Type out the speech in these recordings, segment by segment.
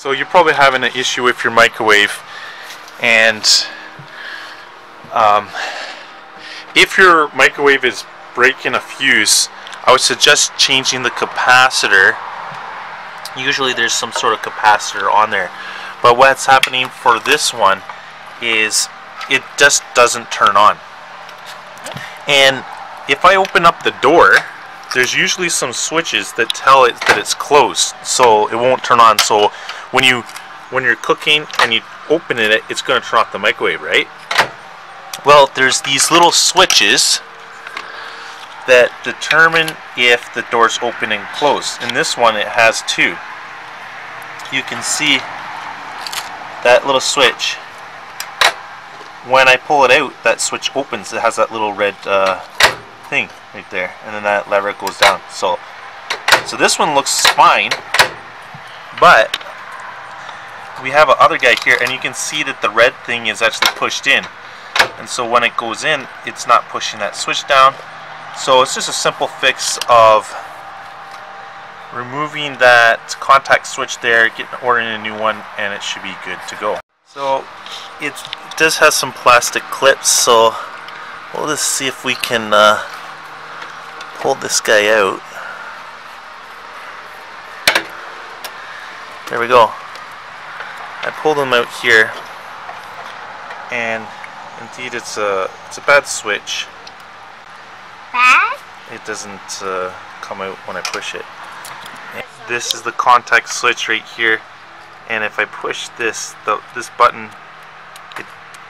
So you're probably having an issue with your microwave, and if your microwave is breaking a fuse, I would suggest changing the capacitor. Usually there's some sort of capacitor on there, but what's happening for this one is it just doesn't turn on. And if I open up the door, there's usually some switches that tell it that it's closed, so it won't turn on. So when you're cooking and you open it, it's going to turn off the microwave, right? Well, there's these little switches that determine if the door's open and closed. In this one, it has two. You can see that little switch. When I pull it out, that switch opens. It has that little red thing right there, and then that lever goes down. So this one looks fine, but we have a other guy here, and you can see that the red thing is actually pushed in, and so when it goes in, it's not pushing that switch down. So it's just a simple fix of removing that contact switch there, ordering a new one, and it should be good to go. So it does have some plastic clips, so we'll just see if we can pull this guy out. There we go. I pulled him out here, and indeed it's a bad switch. Bad? It doesn't come out when I push it. And this is the contact switch right here, and if I push this button,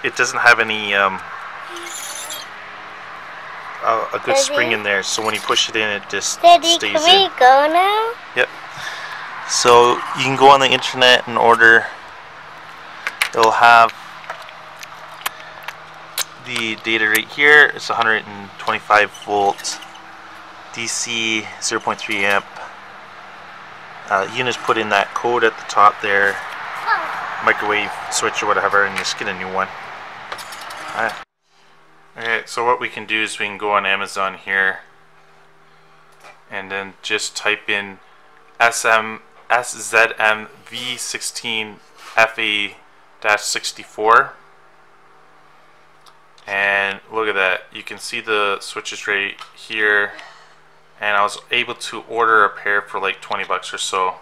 it doesn't have any a good spring in there, so when you push it in, it just stays in. Can we go now? Yep. So you can go on the internet and order. It'll have the data right here. It's 125 volt DC 0.3 amp. You can just put in that code at the top there, microwave switch or whatever, and just get a new one. Alright, so what we can do is we can go on Amazon here and then just type in SZMV16FA-64, and look at that, you can see the switches right here, and I was able to order a pair for like 20 bucks or so,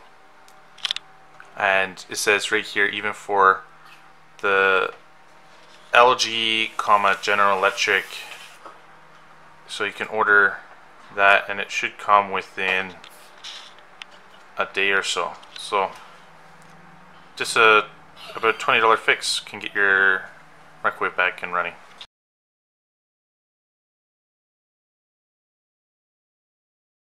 and it says right here, even for the LG, General Electric, so you can order that and it should come within a day or so. So just about $20 fix can get your microwave back and running.